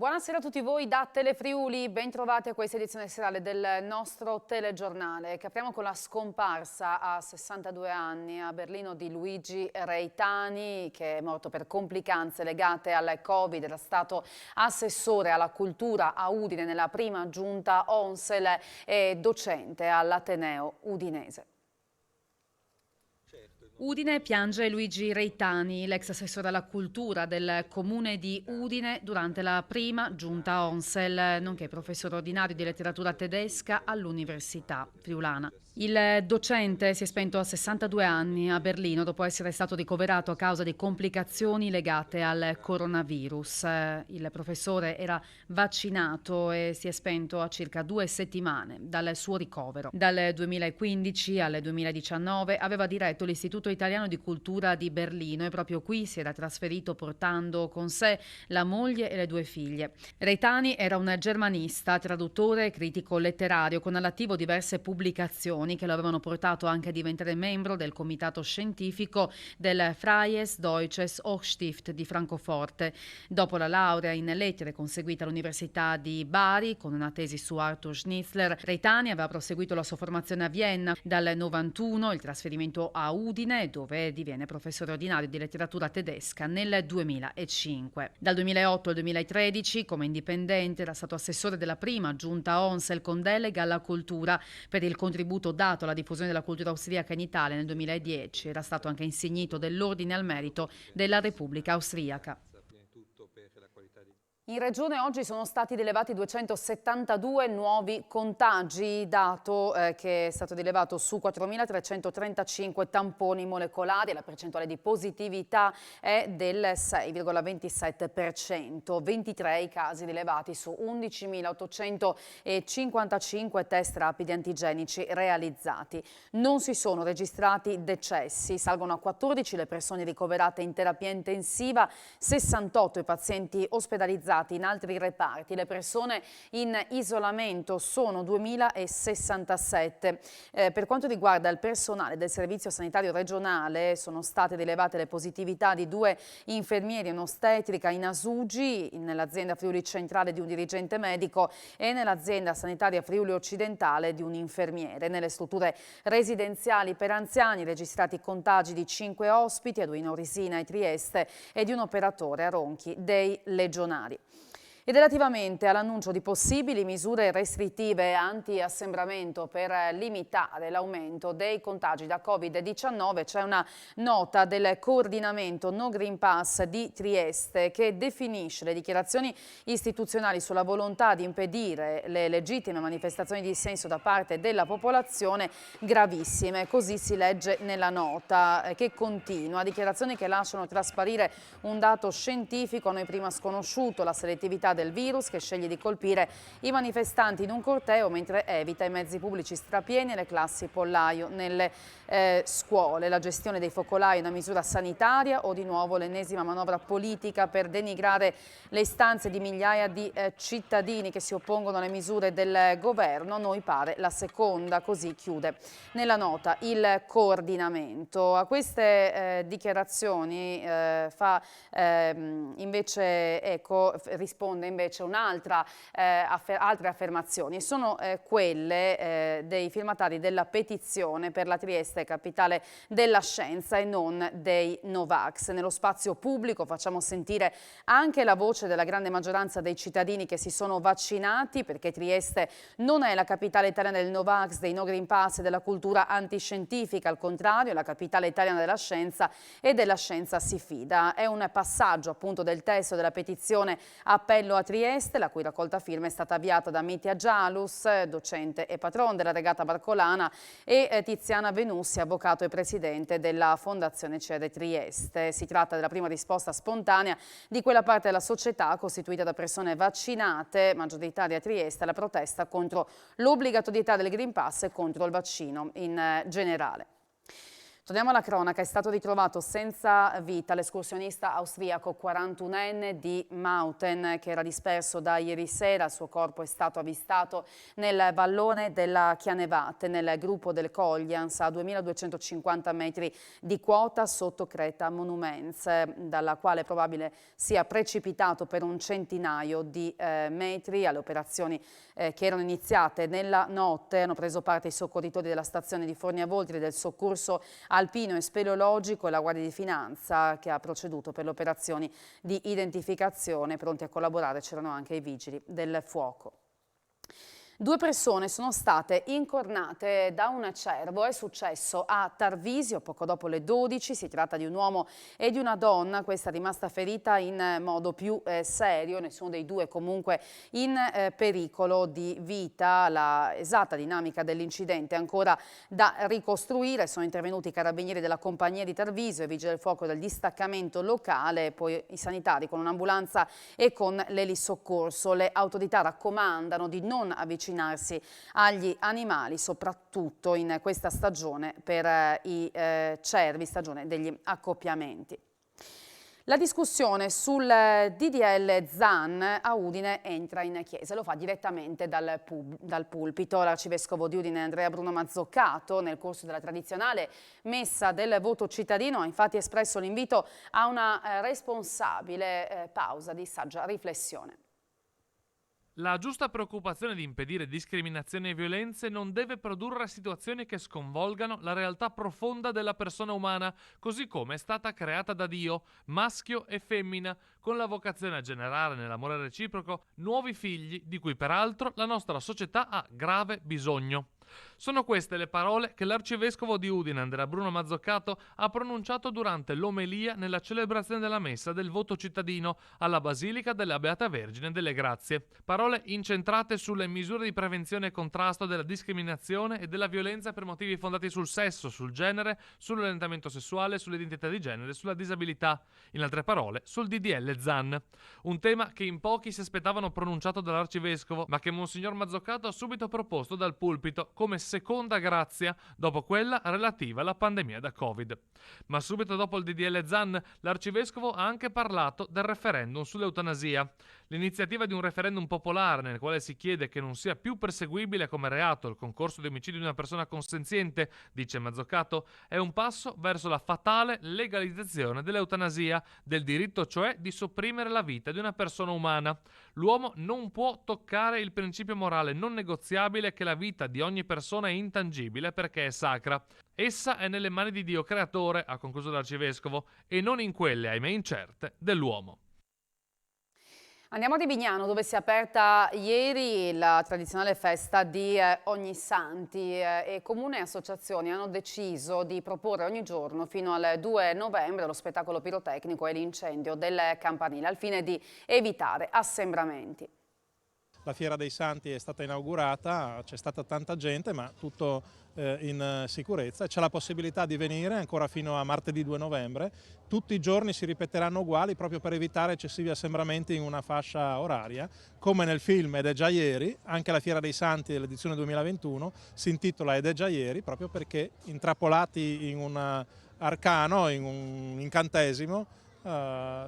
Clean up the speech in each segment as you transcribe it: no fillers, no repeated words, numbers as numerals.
Buonasera a tutti voi da Telefriuli, ben trovati a questa edizione serale del nostro telegiornale che apriamo con la scomparsa a 62 anni a Berlino di Luigi Reitani, che è morto per complicanze legate al Covid. Era stato assessore alla cultura a Udine nella prima giunta ONSEL e docente all'Ateneo udinese. Udine piange Luigi Reitani, l'ex assessore alla cultura del comune di Udine durante la prima giunta ONSEL, nonché professore ordinario di letteratura tedesca all'Università Friulana. Il docente si è spento a 62 anni a Berlino dopo essere stato ricoverato a causa di complicazioni legate al coronavirus. Il professore era vaccinato e si è spento a circa 2 settimane dal suo ricovero. Dal 2015 al 2019 aveva diretto l'Istituto Italiano di Cultura di Berlino e proprio qui si era trasferito portando con sé la moglie e le 2 figlie. Reitani era un germanista, traduttore e critico letterario con all'attivo diverse pubblicazioni che lo avevano portato anche a diventare membro del comitato scientifico del Freies Deutsches Hochstift di Francoforte. Dopo la laurea in lettere conseguita all'Università di Bari con una tesi su Arthur Schnitzler, Reitani aveva proseguito la sua formazione a Vienna. Dal 91 il trasferimento a Udine, dove diviene professore ordinario di letteratura tedesca nel 2005. Dal 2008 al 2013, come indipendente, era stato assessore della prima giunta ONSEL con delega alla cultura per il contributo dato alla diffusione della cultura austriaca in Italia nel 2010. Era stato anche insignito dell'Ordine al Merito della Repubblica Austriaca. In regione oggi sono stati rilevati 272 nuovi contagi, dato che è stato rilevato su 4.335 tamponi molecolari. La percentuale di positività è del 6,27%, 23 i casi rilevati su 11.855 test rapidi antigenici realizzati. Non si sono registrati decessi, salgono a 14 le persone ricoverate in terapia intensiva, 68 i pazienti ospedalizzati in altri reparti. Le persone in isolamento sono 2067. Per quanto riguarda il personale del Servizio Sanitario Regionale, sono state rilevate le positività di 2 infermieri e un'ostetrica in Asugi, nell'azienda Friuli Centrale di un dirigente medico e nell'azienda sanitaria Friuli Occidentale di un infermiere. Nelle strutture residenziali per anziani registrati contagi di 5 ospiti, a Duino Risina e Trieste, e di un operatore a Ronchi dei Legionari. E relativamente all'annuncio di possibili misure restrittive anti-assembramento per limitare l'aumento dei contagi da Covid-19, c'è una nota del coordinamento No Green Pass di Trieste che definisce le dichiarazioni istituzionali sulla volontà di impedire le legittime manifestazioni di dissenso da parte della popolazione gravissime. Così si legge nella nota che continua. Dichiarazioni che lasciano trasparire un dato scientifico a noi prima sconosciuto: la selettività del virus che sceglie di colpire i manifestanti in un corteo mentre evita i mezzi pubblici strapieni e le classi pollaio nelle scuole. La gestione dei focolai è una misura sanitaria o di nuovo l'ennesima manovra politica per denigrare le istanze di migliaia di cittadini che si oppongono alle misure del governo? Noi pare la seconda, così chiude nella nota il coordinamento. A queste dichiarazioni invece eco risponde invece un'altra altre affermazioni, e sono quelle dei firmatari della petizione per la Trieste capitale della scienza e non dei Novax. Nello spazio pubblico facciamo sentire anche la voce della grande maggioranza dei cittadini che si sono vaccinati, perché Trieste non è la capitale italiana del Novax, dei No Green Pass e della cultura antiscientifica, al contrario è la capitale italiana della scienza e della scienza si fida. È un passaggio appunto del testo della petizione Appello a Trieste, la cui raccolta firme è stata avviata da Mitya Gialus, docente e patron della regata barcolana, e Tiziana Venussi, avvocato e presidente della Fondazione CEDE Trieste. Si tratta della prima risposta spontanea di quella parte della società costituita da persone vaccinate, maggioritaria a Trieste, alla protesta contro l'obbligatorietà del Green Pass e contro il vaccino in generale. Torniamo alla cronaca, è stato ritrovato senza vita l'escursionista austriaco 41enne di Mauten che era disperso da ieri sera. Il suo corpo è stato avvistato nel vallone della Chianevate, nel gruppo del Coglians, a 2250 metri di quota sotto Creta Monuments, dalla quale è probabile sia precipitato per un centinaio di metri. Alle operazioni che erano iniziate nella notte hanno preso parte i soccorritori della stazione di Forniavoltri, del soccorso alpino e speleologico e la Guardia di Finanza che ha proceduto per le operazioni di identificazione. Pronti a collaborare c'erano anche i vigili del fuoco. 2 persone sono state incornate da un cervo, è successo a Tarvisio poco dopo le 12, si tratta di un uomo e di una donna, questa è rimasta ferita in modo più serio, nessuno dei due comunque in pericolo di vita. La esatta dinamica dell'incidente è ancora da ricostruire, sono intervenuti i carabinieri della compagnia di Tarvisio e i vigili del fuoco del distaccamento locale, poi i sanitari con un'ambulanza e con l'elisoccorso. Le autorità raccomandano di non avvicinarsi agli animali, soprattutto in questa stagione per i cervi, stagione degli accoppiamenti. La discussione sul DDL Zan a Udine entra in chiesa, lo fa direttamente dal pulpito. L'arcivescovo di Udine Andrea Bruno Mazzoccato nel corso della tradizionale messa del voto cittadino ha infatti espresso l'invito a una responsabile pausa di saggia riflessione. La giusta preoccupazione di impedire discriminazioni e violenze non deve produrre situazioni che sconvolgano la realtà profonda della persona umana, così come è stata creata da Dio, maschio e femmina, con la vocazione a generare nell'amore reciproco nuovi figli, di cui peraltro la nostra società ha grave bisogno. Sono queste le parole che l'arcivescovo di Udine, Andrea Bruno Mazzoccato, ha pronunciato durante l'omelia nella celebrazione della messa del voto cittadino alla Basilica della Beata Vergine delle Grazie. Parole incentrate sulle misure di prevenzione e contrasto della discriminazione e della violenza per motivi fondati sul sesso, sul genere, sull'orientamento sessuale, sull'identità di genere, sulla disabilità. In altre parole, sul DDL Zan. Un tema che in pochi si aspettavano pronunciato dall'arcivescovo, ma che Monsignor Mazzoccato ha subito proposto dal pulpito come seconda grazia dopo quella relativa alla pandemia da Covid. Ma subito dopo il DDL Zan, l'arcivescovo ha anche parlato del referendum sull'eutanasia. L'iniziativa di un referendum popolare nel quale si chiede che non sia più perseguibile come reato il concorso di omicidio di una persona consenziente, dice Mazzoccato, è un passo verso la fatale legalizzazione dell'eutanasia, del diritto cioè di sopprimere la vita di una persona umana. L'uomo non può toccare il principio morale non negoziabile che la vita di ogni persona è intangibile perché è sacra. Essa è nelle mani di Dio creatore, ha concluso l'arcivescovo, e non in quelle, ahimè incerte, dell'uomo. Andiamo a Rivignano, dove si è aperta ieri la tradizionale festa di Ognissanti e comune e associazioni hanno deciso di proporre ogni giorno fino al 2 novembre lo spettacolo pirotecnico e l'incendio del campanile al fine di evitare assembramenti. La Fiera dei Santi è stata inaugurata, c'è stata tanta gente ma tutto in sicurezza e c'è la possibilità di venire ancora fino a martedì 2 novembre. Tutti i giorni si ripeteranno uguali proprio per evitare eccessivi assembramenti in una fascia oraria. Come nel film Ed è già ieri, anche la Fiera dei Santi dell'edizione 2021 si intitola Ed è già ieri proprio perché intrappolati in un arcano, in un incantesimo,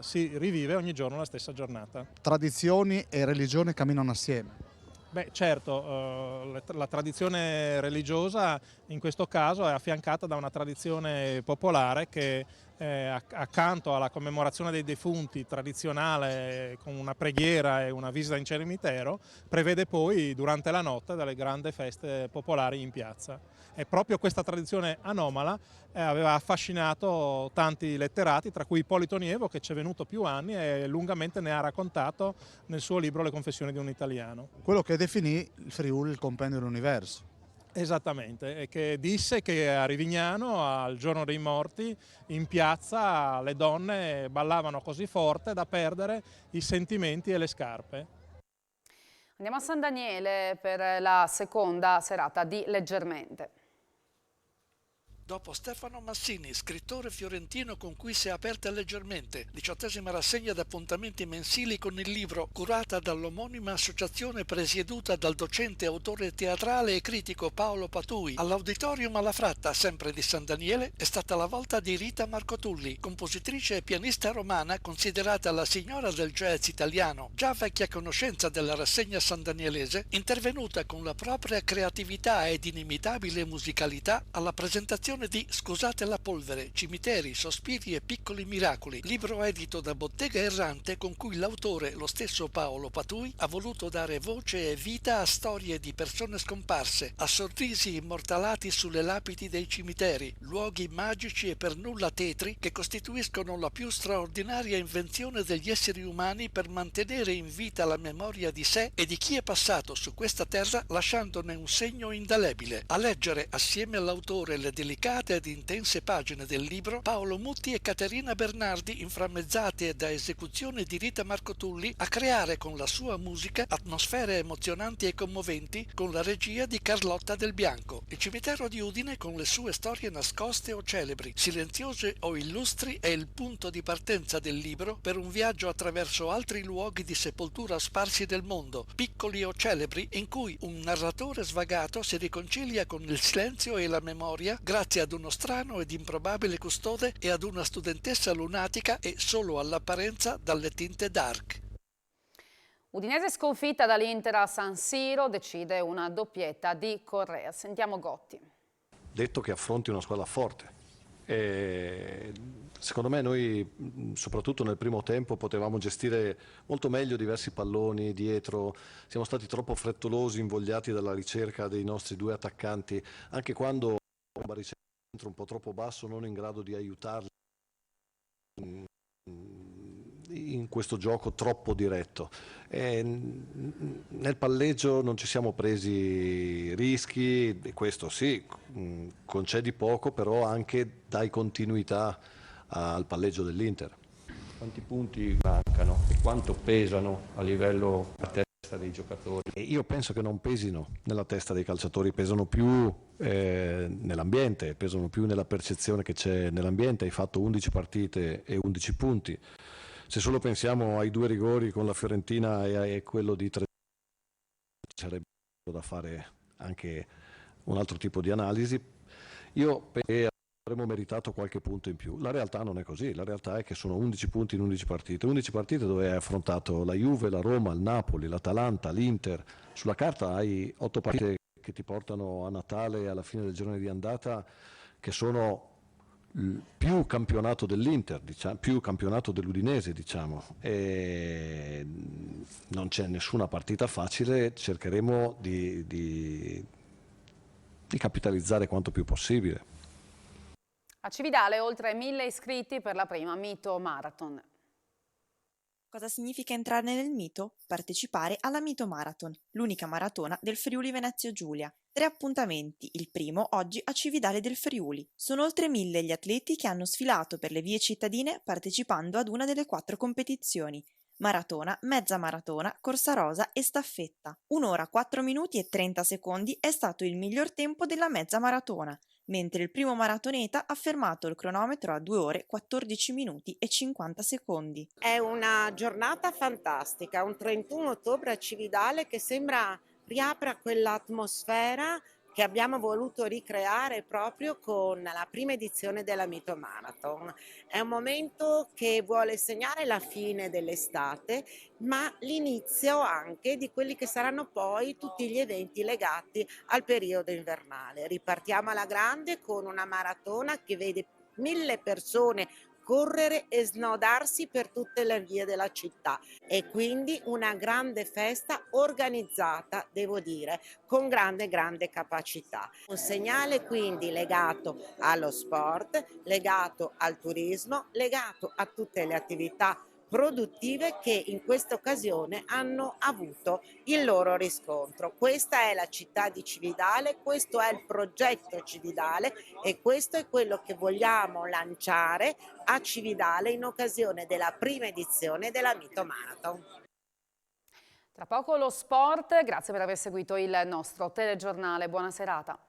si rivive ogni giorno la stessa giornata. Tradizioni e religione camminano assieme. Beh, certo, la tradizione religiosa in questo caso è affiancata da una tradizione popolare che accanto alla commemorazione dei defunti tradizionale con una preghiera e una visita in cimitero prevede poi durante la notte delle grandi feste popolari in piazza. E proprio questa tradizione anomala aveva affascinato tanti letterati, tra cui Ippolito Nievo, che ci è venuto più anni e lungamente ne ha raccontato nel suo libro Le confessioni di un italiano. Quello che definì il Friuli il compendio dell'universo. Esattamente, e che disse che a Rivignano, al giorno dei morti, in piazza le donne ballavano così forte da perdere i sentimenti e le scarpe. Andiamo a San Daniele per la seconda serata di Leggermente. dopo Stefano Massini, scrittore fiorentino con cui si è aperta leggermente, 18ª rassegna d'appuntamenti mensili con il libro, curata dall'omonima associazione presieduta dal docente, autore teatrale e critico Paolo Patui. All'Auditorium alla Fratta, sempre di San Daniele, è stata la volta di Rita Marcotulli, compositrice e pianista romana considerata la signora del jazz italiano, già vecchia conoscenza della rassegna sandanielese, intervenuta con la propria creatività ed inimitabile musicalità alla presentazione di Scusate la polvere, cimiteri, sospiri e piccoli miracoli, libro edito da Bottega Errante con cui l'autore, lo stesso Paolo Patui, ha voluto dare voce e vita a storie di persone scomparse, a sorrisi immortalati sulle lapidi dei cimiteri, luoghi magici e per nulla tetri che costituiscono la più straordinaria invenzione degli esseri umani per mantenere in vita la memoria di sé e di chi è passato su questa terra lasciandone un segno indelebile. A leggere assieme all'autore le delicate ed intense pagine del libro, Paolo Mutti e Caterina Bernardi, inframmezzate da esecuzioni di Rita Marcotulli, a creare con la sua musica atmosfere emozionanti e commoventi con la regia di Carlotta Del Bianco. Il cimitero di Udine, con le sue storie nascoste o celebri, silenziose o illustri, è il punto di partenza del libro per un viaggio attraverso altri luoghi di sepoltura sparsi nel mondo, piccoli o celebri, in cui un narratore svagato si riconcilia con il silenzio e la memoria grazie ad uno strano ed improbabile custode e ad una studentessa lunatica e solo all'apparenza dalle tinte dark. Udinese sconfitta dall'Inter a San Siro, decide una doppietta di Correa. Sentiamo Gotti. Detto che affronti una squadra forte. Secondo me noi, soprattutto nel primo tempo, potevamo gestire molto meglio diversi palloni dietro, siamo stati troppo frettolosi, invogliati dalla ricerca dei nostri due attaccanti, anche quando Barichello è un po' troppo basso, non in grado di aiutarli in questo gioco troppo diretto. Nel palleggio non ci siamo presi rischi, e questo sì, concedi poco, però anche dai continuità al palleggio dell'Inter. Quanti punti mancano e quanto pesano a livello a testa dei giocatori? E io penso che non pesino nella testa dei calciatori, pesano più nell'ambiente, pesano più nella percezione che c'è nell'ambiente. Hai fatto 11 partite e 11 punti. Se solo pensiamo ai 2 rigori con la Fiorentina e quello di 3, sarebbe da fare anche un altro tipo di analisi. Io penso che avremmo meritato qualche punto in più. La realtà non è così, la realtà è che sono 11 punti in 11 partite. 11 partite dove hai affrontato la Juve, la Roma, il Napoli, l'Atalanta, l'Inter. Sulla carta hai 8 partite che ti portano a Natale e alla fine del girone di andata, che sono più campionato dell'Inter, diciamo, più campionato dell'Udinese, diciamo, e non c'è nessuna partita facile, cercheremo di capitalizzare quanto più possibile. A Cividale oltre 1000 iscritti per la prima Mito Marathon. Cosa significa entrare nel mito? Partecipare alla Mito Marathon, l'unica maratona del Friuli Venezia Giulia. 3 appuntamenti, il primo oggi a Cividale del Friuli. Sono oltre 1000 gli atleti che hanno sfilato per le vie cittadine partecipando ad una delle 4 competizioni: maratona, mezza maratona, corsa rosa e staffetta. 1 ora 4 minuti e 30 secondi è stato il miglior tempo della mezza maratona, mentre il primo maratoneta ha fermato il cronometro a 2 ore 14 minuti e 50 secondi. È una giornata fantastica, un 31 ottobre a Cividale che sembra riapra quell'atmosfera che abbiamo voluto ricreare proprio con la prima edizione della Mito Marathon. È un momento che vuole segnare la fine dell'estate, ma l'inizio anche di quelli che saranno poi tutti gli eventi legati al periodo invernale. Ripartiamo alla grande con una maratona che vede 1000 persone correre e snodarsi per tutte le vie della città, e quindi una grande festa organizzata, devo dire, con grande capacità. Un segnale quindi legato allo sport, legato al turismo, legato a tutte le attività produttive che in questa occasione hanno avuto il loro riscontro. Questa è la città di Cividale, questo è il progetto Cividale e questo è quello che vogliamo lanciare a Cividale in occasione della prima edizione della Mito Marathon. Tra poco lo sport, grazie per aver seguito il nostro telegiornale, buona serata.